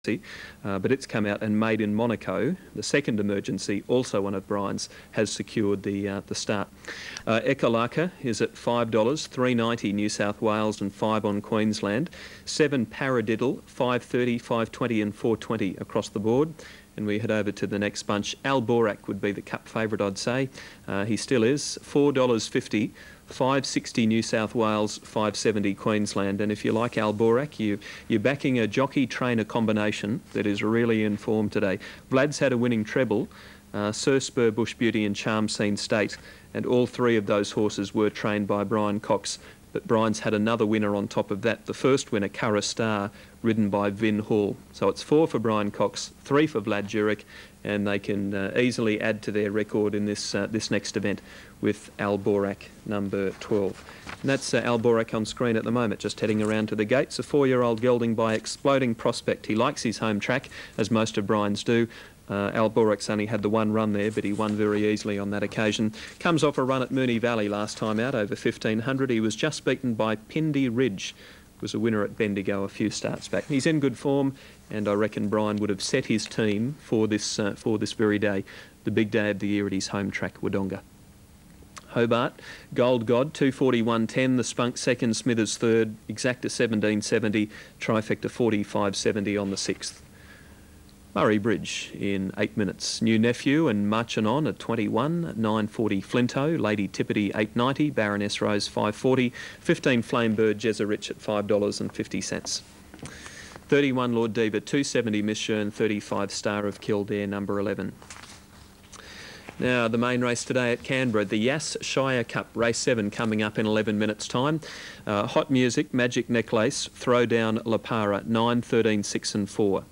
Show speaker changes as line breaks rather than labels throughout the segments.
but it's come out and Made in Monaco, the second emergency, also one of Brian's, has secured the start. Ekalaka is at $5, $3.90 New South Wales and 5 on Queensland. 7 Paradiddle, $5.30, $5.20 and $4.20 across the board. And we head over to the next bunch. Alborak would be the cup favourite, I'd say. He still is. $4.50. $5.60 New South Wales, $5.70 Queensland. And if you like Alborak, you're backing a jockey-trainer combination that is really in form today. Vlad's had a winning treble, Sir Spur, Bush Beauty and Charm Scene State, and all 3 of those horses were trained by Brian Cox. But Brian's had another winner on top of that. The first winner, Curra Star, ridden by Vin Hall. So it's 4 for Brian Cox, 3 for Vlad Jurek, and they can easily add to their record in this next event with Alborak, number 12. And that's Alborak on screen at the moment, just heading around to the gates. A 4-year-old gelding by Exploding Prospect. He likes his home track, as most of Brian's do. Alborak's only had the one run there, but he won very easily on that occasion. Comes off a run at Moonee Valley last time out, over 1,500. He was just beaten by Pindy Ridge, was a winner at Bendigo a few starts back. He's in good form, and I reckon Brian would have set his team for this very day, the big day of the year at his home track, Wodonga. Hobart, Gold God, 241.10, the Spunk second, Smithers third, Exacta 17.70, Trifecta 45.70 on the 6th. Murray Bridge in 8 minutes. New Nephew and Marchin' On at 21, 9.40 Flinto, Lady Tippity 8.90, Baroness Rose 5.40, 15 Flamebird, Jezza Rich at $5.50. 31 Lord Diva, 2.70 Miss Shern, 35 Star of Kildare, number 11. Now, the main race today at Canberra, the Yass Shire Cup, race 7 coming up in 11 minutes' time. Hot Music, Magic Necklace, Throwdown La Para, 9, 13, 6 and 4.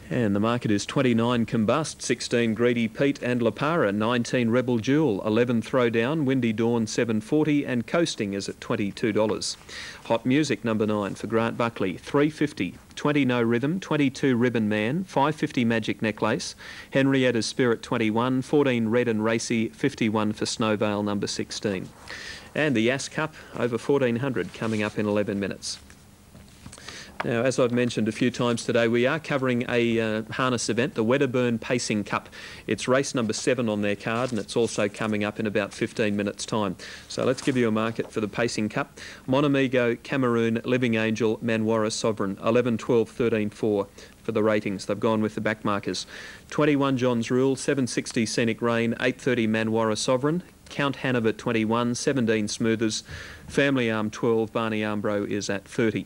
And the market is 29 Combust, 16 Greedy Pete and La Para, 19 Rebel Jewel, 11 Throwdown, Windy Dawn 7.40 and Coasting is at $22. Hot Music number 9 for Grant Buckley, 3.50. 20 No Rhythm, 22 Ribbon Man, 5.50 Magic Necklace, Henrietta's Spirit 21, 14 Red and Racy, 51 for Snowvale number 16. And the Yass Cup over 1,400 coming up in 11 minutes. Now, as I've mentioned a few times today, we are covering a harness event, the Wedderburn Pacing Cup. It's race number 7 on their card, and it's also coming up in about 15 minutes' time. So let's give you a market for the Pacing Cup. Monamigo, Cameroon, Living Angel, Manwara Sovereign, 11, 12, 13, 4 for the ratings. They've gone with the back markers. 21 John's Rule, 7.60 Scenic Rain, 8.30 Manwara Sovereign, Count Hanover 21, 17 Smoothers, Family Arm 12, Barney Armbro is at 30.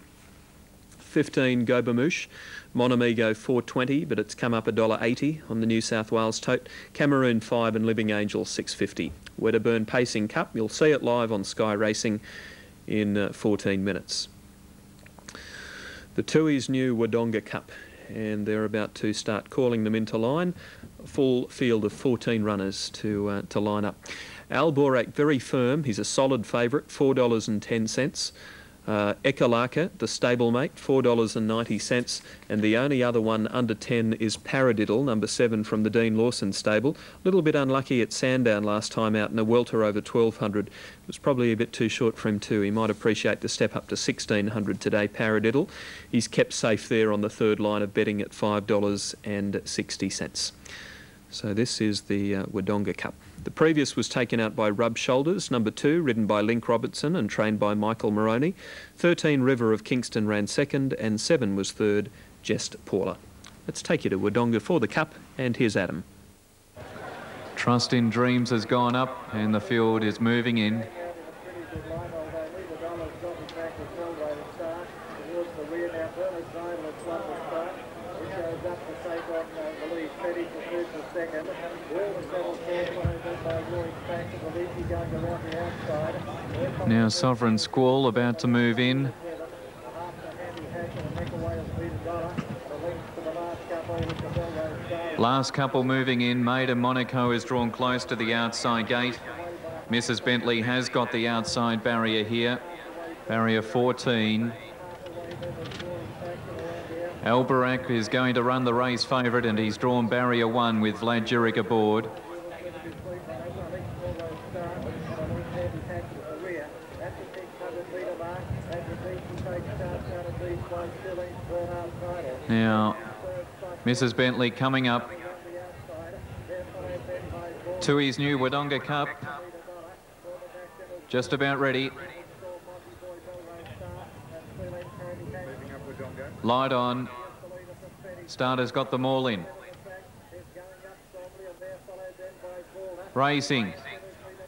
15 Gobamoosh, Monamigo 4.20, but it's come up $1.80 on the New South Wales tote. Cameroon 5 and Living Angel 6.50. Wedderburn Pacing Cup, you'll see it live on Sky Racing in 14 minutes. The Tui's new Wodonga Cup, and they're about to start calling them into line. A full field of 14 runners to line up. Alborak very firm, he's a solid favourite, $4.10. Ekalaka, the stablemate, $4.90, and the only other one under 10 is Paradiddle, number 7 from the Dean Lawson stable. A little bit unlucky at Sandown last time out in a welter over 1,200. It was probably a bit too short for him too. He might appreciate the step up to 1,600 today, Paradiddle. He's kept safe there on the third line of betting at $5.60. So this is the Wodonga Cup. The previous was taken out by Rub Shoulders, number 2, ridden by Link Robertson and trained by Michael Moroney. 13 River of Kingston ran second, and 7 was third, Jest Paula. Let's take you to Wodonga for the Cup, and here's Adam.
Trust in Dreams has gone up, and the field is moving in. Now Sovereign Squall about to move in. Last couple moving in. Made in Monaco is drawn close to the outside gate. Mrs. Bentley has got the outside barrier here. Barrier 14. Alborak is going to run the race favourite, and he's drawn barrier 1 with Vlad Jurek aboard. Now, Mrs. Bentley coming up to his new Wodonga Cup. Just about ready. Light on. Starter's got them all in. Racing.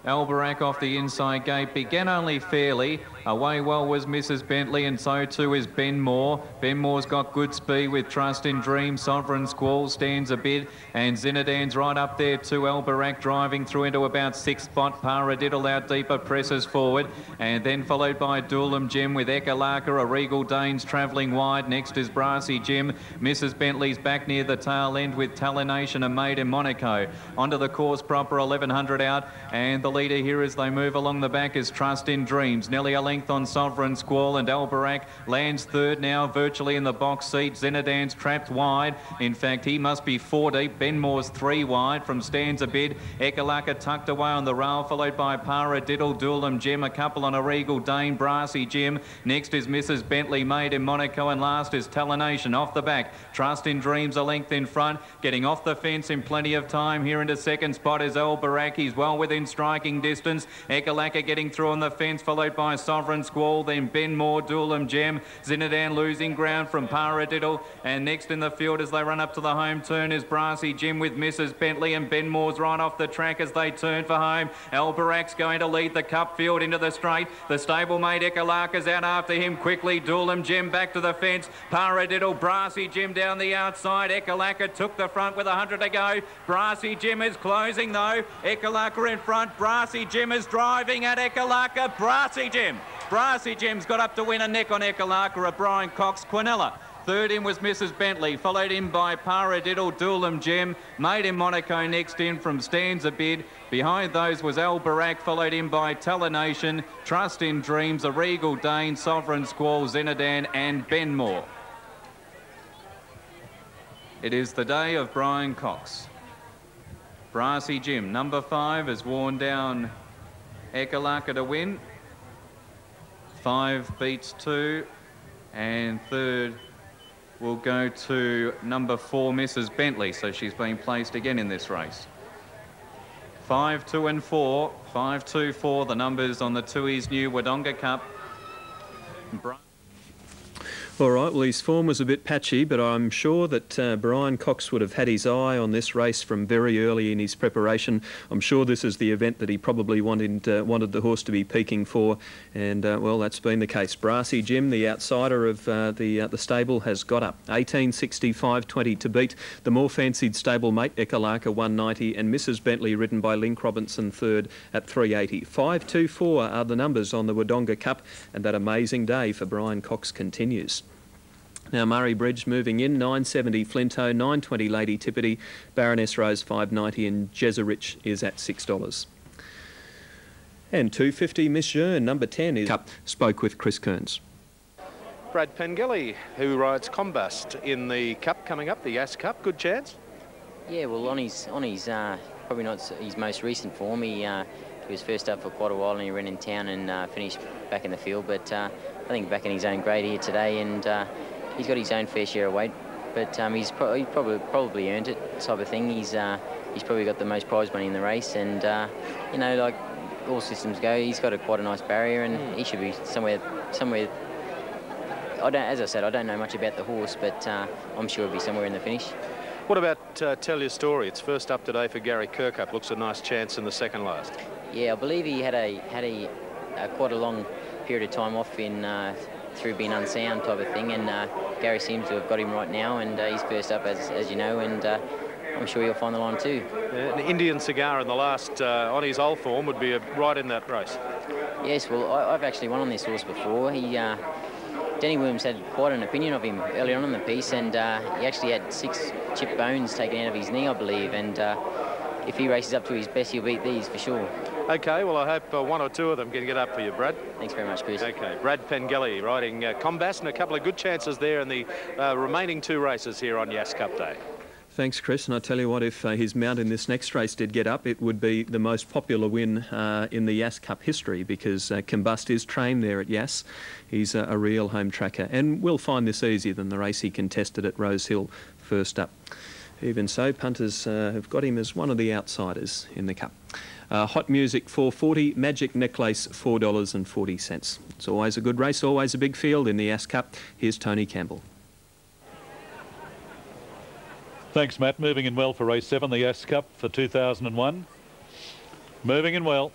Alberac off the inside gate, began only fairly. Away well was Mrs. Bentley, and so too is Ben Moore. Ben Moore's got good speed with Trust in Dream. Sovereign Squall stands a bit, and Zinadan's right up there too. Alberac driving through into about sixth spot. Paradiddle out deeper, presses forward, and then followed by Doolam Jim with Ekalaka. A Regal Danes travelling wide. Next is Brassy Jim. Mrs. Bentley's back near the tail end with Talination and Made in Monaco. Onto the course proper, 1100 out, and the leader here as they move along the back is Trust in Dreams. Nearly a length on Sovereign Squall, and Alberac lands third now, virtually in the box seat. Zinadan's trapped wide. In fact, he must be 4 deep. Benmore's 3 wide from Stands a Bid. Ekalaka tucked away on the rail, followed by Paradiddle, Doolam Jim, a couple on a Regal Dane, Brassy Jim. Next is Mrs. Bentley, Made in Monaco, and last is Talination off the back. Trust in Dreams a length in front, getting off the fence in plenty of time. Here into second spot is Alberac. He's well within striking distance. Ekalaka getting through on the fence, followed by Sovereign Squall, then Ben Moore, Doolam Gem. Zinadan losing ground from Paradiddle, and next in the field as they run up to the home turn is Brassy Jim with Mrs. Bentley, and Ben Moore's right off the track as they turn for home. Alberac's going to lead the cup field into the straight. The stablemate Ekalaka's out after him quickly. Doolam Gem back to the fence. Paradiddle, Brassy Jim down the outside. Ekalaka took the front with 100 to go. Brassy Jim is closing though. Ekalaka in front. Brassy Jim is driving at Ekalaka. Brassy Jim's got up to win a neck on Ekalaka of Brian Cox. Quinella. Third in was Mrs. Bentley, followed in by Paradiddle, Doolam Gem. Made in Monaco next in from Stands a Bid. Behind those was Alberac, followed in by Talination, Trust in Dreams, a Regal Dane, Sovereign Squall, Zinadan and Ben Moore. It is the day of Brian Cox. Brassy Jim, number 5, has worn down Ekalaka to win. 5 beats 2, and third will go to number 4, Mrs. Bentley, so she's been placed again in this race. 5, 2 and 4, 5, 2, 4, the numbers on the Tui's new Wodonga Cup.
All right, well, his form was a bit patchy, but I'm sure that Brian Cox would have had his eye on this race from very early in his preparation. I'm sure this is the event that he probably wanted the horse to be peaking for, and, well, that's been the case. Brassy Jim, the outsider of the stable, has got up. 18.65.20 to beat the more fancied stablemate, Ekalaka, 190, and Mrs. Bentley, ridden by Link Robinson, third at 380. 5-2-4 are the numbers on the Wodonga Cup, and that amazing day for Brian Cox continues. Now Murray Bridge moving in, 970 Flinto, 920 Lady Tippity, Baroness Rose 590, and Jeserich is at $6. And 250 Miss Jearn, number 10 is Cup, spoke with Chris Kearns.
Brad Pengelly, who rides Combust in the Cup coming up, the Yass Cup, good chance?
Yeah, well, on his probably not his most recent form. He was first up for quite a while and he ran in town and finished back in the field. But I think back in his own grade here today, and he's got his own fair share of weight. But he probably earned it, type of thing. He's probably got the most prize money in the race, and you know, like all systems go, he's got quite a nice barrier, and he should be somewhere. As I said, I don't know much about the horse, but I'm sure he'll be somewhere in the finish.
What about Tell Your Story? It's first up today for Gary Kirkup. Looks a nice chance in the second last. Yeah,
I believe he had quite a long period of time off in through being unsound type of thing, and Gary seems to have got him right now, and he's first up as you know, and I'm sure he'll find the line too.
An Indian Cigar in the last on his old form would be right in that race.
Yes, well, I've actually won on this horse before. Denny Williams had quite an opinion of him early on in the piece, and he actually had 6 chip bones taken out of his knee, I believe, and if he races up to his best, he'll beat these for sure.
Okay, well, I hope 1 or 2 of them can get up for you, Brad.
Thanks very much, Chris.
Okay, Brad Pengelly riding Combast, and a couple of good chances there in the remaining 2 races here on Yass Cup Day.
Thanks, Chris. And I tell you what, if his mount in this next race did get up, it would be the most popular win in the Yass Cup history, because Combust is trained there at Yass. He's a real home tracker, and will find this easier than the race he contested at Rose Hill first up. Even so, punters have got him as one of the outsiders in the Cup. Hot Music $4.40, Magic Necklace $4.40. It's always a good race, always a big field in the Yass Cup. Here's Tony Campbell.
Thanks, Matt. Moving in well for race 7, the Yass Cup for 2001. Moving in well.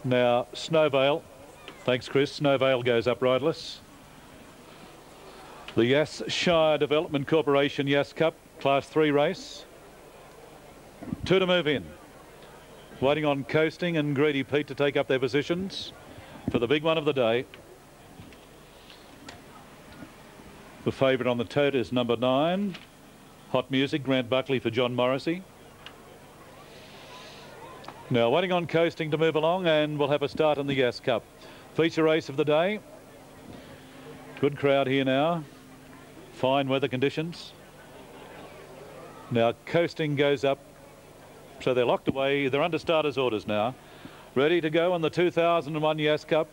Now, Snowvale. Thanks, Chris. Snowvale goes up riderless. The Yass Shire Development Corporation Yass Cup, Class 3 race. 2 to move in. Waiting on Coasting and Greedy Pete to take up their positions for the big one of the day. The favourite on the tote is number 9. Hot Music, Grant Buckley for John Morrissey. Now waiting on Coasting to move along, and we'll have a start in the Yass Cup. Feature race of the day. Good crowd here now. Fine weather conditions. Now Coasting goes up. So they're locked away. They're under starters orders now. Ready to go on the 2001 Yass Cup.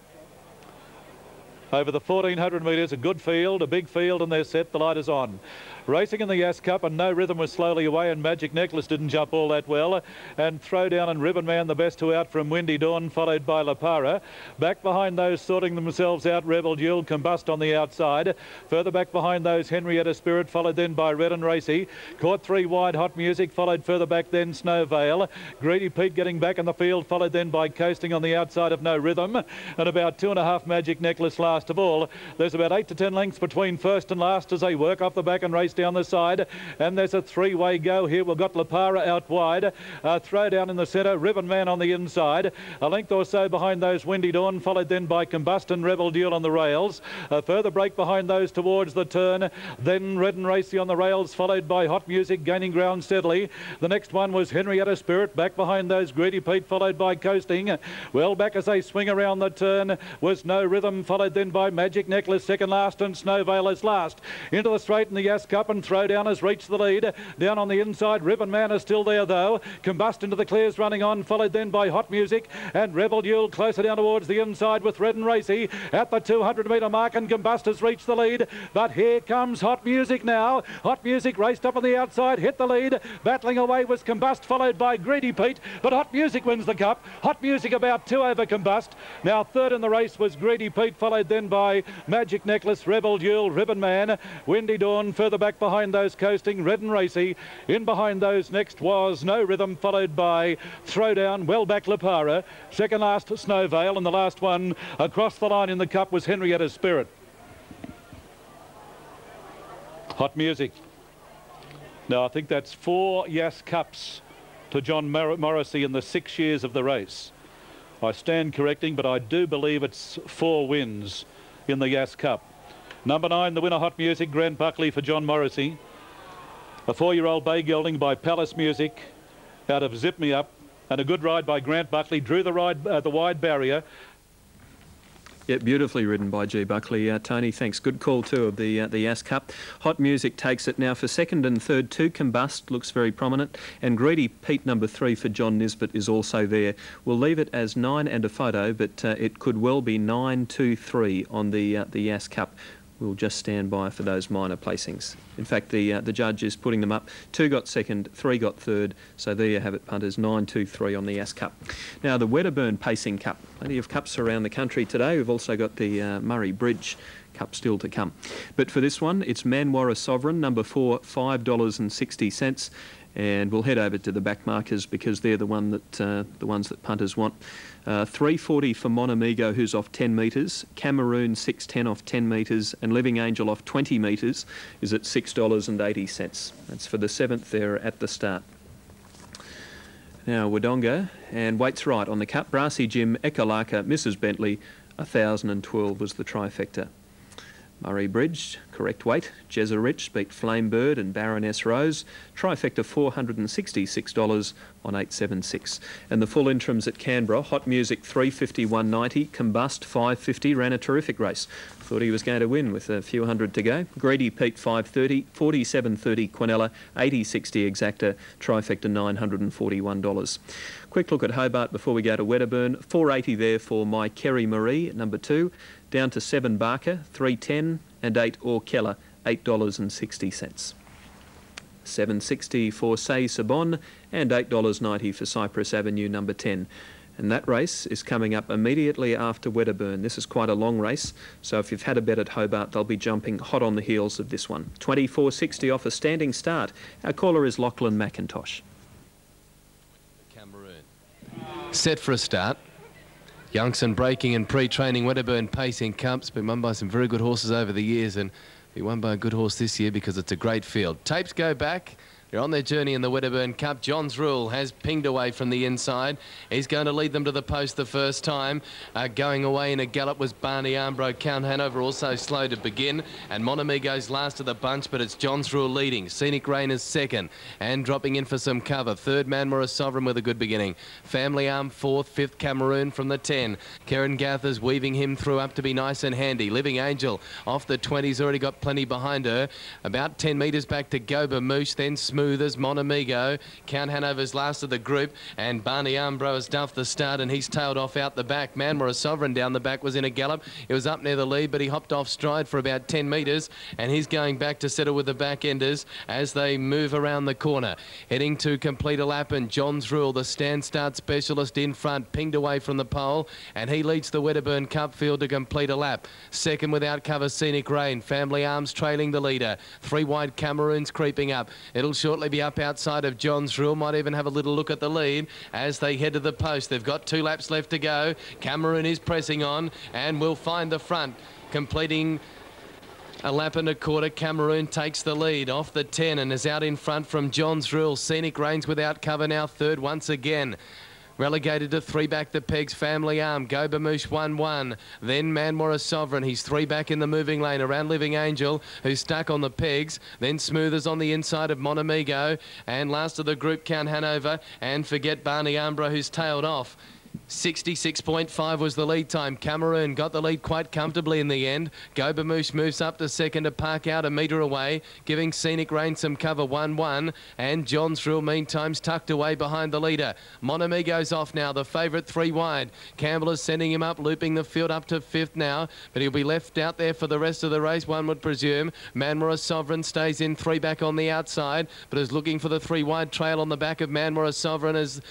Over the 1,400 metres, a good field, a big field, and they're set. The light is on. Racing in the Yass Cup, and No Rhythm was slowly away, and Magic Necklace didn't jump all that well. And Throwdown and Ribbon Man, the best two out from Windy Dawn, followed by La Para. Back behind those, sorting themselves out, Rebel Duel, Combust on the outside. Further back behind those, Henrietta Spirit, followed then by Red and Racy. Caught 3 wide, Hot Music, followed further back then Snowvale. Greedy Pete getting back in the field, followed then by Coasting on the outside of No Rhythm. And about 2.5 Magic Necklace last of all. There's about 8 to 10 lengths between first and last as they work off the back and race down the side. And there's a 3-way go here. We've got La Para out wide. Throwdown in the centre. Ribbon Man on the inside. A length or so behind those, Windy Dawn, followed then by Combust and Rebel Duel on the rails. A further break behind those towards the turn. Then Red and Racy on the rails, followed by Hot Music, gaining ground steadily. The next one was Henrietta Spirit, back behind those, Greedy Pete, followed by Coasting. Well back as they swing around the turn was No Rhythm, followed then by Magic Necklace, second last, and Snowvale is last. Into the straight in the Yass Cup, and Throwdown has reached the lead. Down on the inside, Ribbon Man is still there though. Combust into the clears running on, followed then by Hot Music, and Rebel Duel closer down towards the inside with Red and Racy at the 200 metre mark, and Combust has reached the lead. But here comes Hot Music now. Hot Music raced up on the outside, hit the lead. Battling away was Combust, followed by Greedy Pete, but Hot Music wins the Cup. Hot Music about 2 over Combust. Now third in the race was Greedy Pete, followed then by Magic Necklace, Rebel Duel, Ribbon Man, Windy Dawn, further back behind those Coasting, Red and Racy. In behind those next was No Rhythm, followed by Throwdown, well back La Para. Second last Snowvale, and the last one across the line in the Cup was Henrietta Spirit. Hot Music. Now I think that's 4 Yass Cups to John Morrissey in the 6 years of the race. I stand correcting, but I do believe it's 4 wins in the Yass Cup. Number 9, the winner, Hot Music, Grant Buckley for John Morrissey. A 4-year-old bay gelding by Palace Music out of Zip Me Up, and a good ride by Grant Buckley, drew the wide barrier.
Yeah, beautifully ridden by G. Buckley. Tony, thanks. Good call too of the Yass Cup. Hot Music takes it now for second and third. 2 Combust looks very prominent, and Greedy Pete number 3 for John Nisbet is also there. We'll leave it as 9 and a photo, but it could well be 9-2-3 on the Yass Cup. We'll just stand by for those minor placings. In fact, the judge is putting them up. 2 got second, 3 got third. So there you have it, punters, 9-2-3 on the Yass Cup. Now, the Wedderburn Pacing Cup. Plenty of cups around the country today. We've also got the Murray Bridge Cup still to come. But for this one, it's Manwarra Sovereign, number 4, $5.60. And we'll head over to the back markers because they're the ones that punters want. 3.40 for Monamigo, who's off 10 metres. Cameroon 6.10 off 10 metres, and Living Angel off 20 metres is at $6.80. That's for the 7th there at the start. Now Wodonga and Waits Right on the Cup. Brassy Jim, Ekalaka, Mrs Bentley, 1,012 was the trifecta. Murray Bridge, correct weight. Jezza Rich beat Flamebird and Baroness Rose. Trifecta $466 on 876. And the full interims at Canberra, Hot Music 350 190, Combust 550, ran a terrific race. Thought he was going to win with a few hundred to go. Greedy Pete 530, 4730 Quinella, 8060 Exacta, trifecta $941. Quick look at Hobart before we go to Wedderburn. 480 there for My Kerry Marie, number 2. Down to 7 Barker, 310, and 8 Or Keller, $8.60. 760 for Say Sabon, and $8.90 for Cypress Avenue, number 10. And that race is coming up immediately after Wedderburn. This is quite a long race, so if you've had a bet at Hobart, they'll be jumping hot on the heels of this one. 24.60 off a standing start. Our caller is Lachlan McIntosh.
Cameroon. Set for a start. Youngson breaking and pre-training. Wedderburn pacing Cups, been won by some very good horses over the years, and be won by a good horse this year because it's a great field. Tapes go back. They're on their journey in the Wedderburn Cup. John's Rule has pinged away from the inside. He's going to lead them to the post the first time. Going away in a gallop was Barney Armbro. Count Hanover also slow to begin. And Monamigo's last of the bunch, but it's John's Rule leading. Scenic Rain is second and dropping in for some cover. Third, Manmore Sovereign with a good beginning. Family Arm fourth, fifth Cameroon from the 10. Karen Gathers weaving him through up to be nice and handy. Living Angel off the 20's already got plenty behind her. About 10 metres back to Goba Moosh, then Smoothers, Monamigo. Count Hanover's last of the group, and Barney Armbro has duffed the start, and he's tailed off out the back. Manmore Sovereign down the back was in a gallop. It was up near the lead, but he hopped off stride for about 10 metres, and he's going back to settle with the back enders as they move around the corner. Heading to complete a lap, and John's Rule, the stand start specialist in front, pinged away from the pole, and he leads the Wedderburn Cup field to complete a lap. Second without cover, Scenic Rain. Family Arms trailing the leader. 3 wide Cameroon's creeping up. It'll shortly be up outside of John's Rule. Might even have a little look at the lead as they head to the post. They've got 2 laps left to go. Cameroon is pressing on and will find the front, completing a lap and a quarter. Cameroon takes the lead off the 10 and is out in front from John's Rule. Scenic Rain's without cover now, third once again. Relegated to 3 back the pegs, Family Arm. Gobamoosh 1-1. Then Manmore Sovereign. He's 3 back in the moving lane around Living Angel, who's stuck on the pegs. Then Smoothers on the inside of Monamigo. And last of the group, Count Hanover. And forget Barney Armbro, who's tailed off. 66.5 was the lead time. Cameroon got the lead quite comfortably in the end. Gobamoosh moves up to second to park out a metre away, giving Scenic Rain some cover 1-1. And John's Rule meantime's tucked away behind the leader. Monamigo's off now, the favourite 3 wide. Campbell is sending him up, looping the field up to 5th now, but he'll be left out there for the rest of the race, one would presume. Manmore Sovereign stays in 3 back on the outside, but is looking for the 3 wide trail on the back of Manmore Sovereign as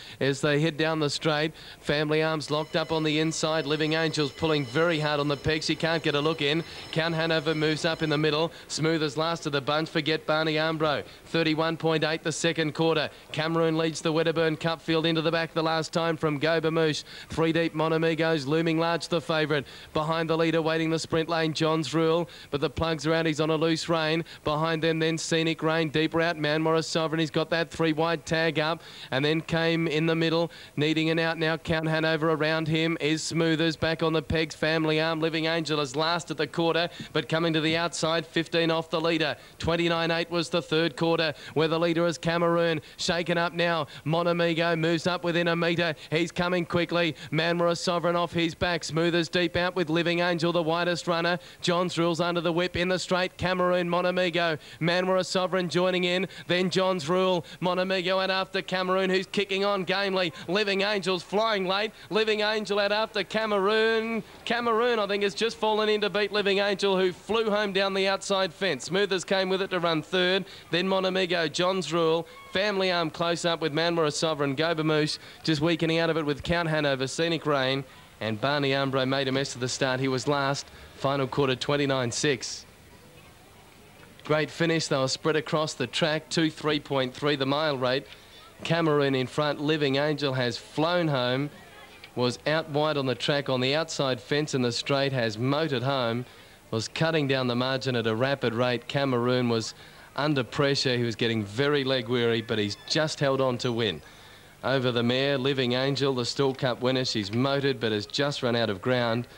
they head down the straight. Family Arms locked up on the inside. Living Angel's pulling very hard on the pegs. He can't get a look in. Count Hanover moves up in the middle. Smoothers last of the bunch. Forget Barney Armbro. 31.8 the second quarter. Cameroon leads the Wedderburn Cup field into the back the last time from Gobamoosh. 3 deep Monamigo's looming large the favourite. Behind the leader waiting the sprint lane, John's Rule. But the plugs around, he's on a loose rein. Behind them then Scenic Rain. Deeper out Manmore Sovereign. He's got that 3 wide tag up. And then came in the middle, needing an out now. Count Hanover around him is Smoothers back on the pegs. Family Arm. Living Angel is last at the quarter, but coming to the outside, 15 off the leader. 29.8 was the third quarter, where the leader is Cameroon. Shaken up now. Monamigo moves up within a metre. He's coming quickly. Manmore Sovereign off his back. Smoothers deep out with Living Angel, the widest runner. John's Rule's under the whip in the straight. Cameroon, Monamigo. Manmore Sovereign joining in. Then John's Rule. Monamigo out after Cameroon, who's kicking on gamely. Living Angel's flying late. Living Angel out after Cameroon. Cameroon, I think, has just fallen in to beat Living Angel, who flew home down the outside fence. Smoothers came with it to run third. Then Monamigo, John's Rule. Family Arm close up with Manmore Sovereign. Gobamoosh just weakening out of it with Count Hanover, Scenic Rain. And Barney Armbro made a mess of the start. He was last. Final quarter, 29.6. Great finish. They were spread across the track. 2:3.3 the mile rate. Cameroon in front. Living Angel has flown home. Was out wide on the track on the outside fence in the straight, has motored home, was cutting down the margin at a rapid rate. Cameroon was under pressure. He was getting very leg weary, but he's just held on to win. Over the mare, Living Angel, the Stall Cup winner. She's motored, but has just run out of ground.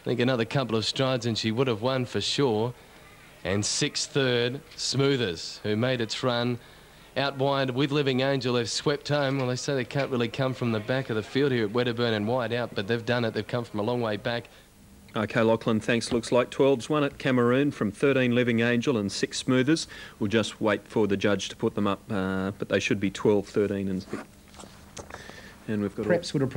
I think another couple of strides and she would have won for sure. And 6th third, Smoothers, who made its run out wide with Living Angel. They've swept home. Well, they say they can't really come from the back of the field here at Wedderburn and wide out, but they've done it. They've come from a long way back.
OK, Lachlan, thanks. Looks like 12's won at Cameroon from 13 Living Angel and 6 Smoothers. We'll just wait for the judge to put them up, but they should be 12, 13 and 6. And we've got
Preps would have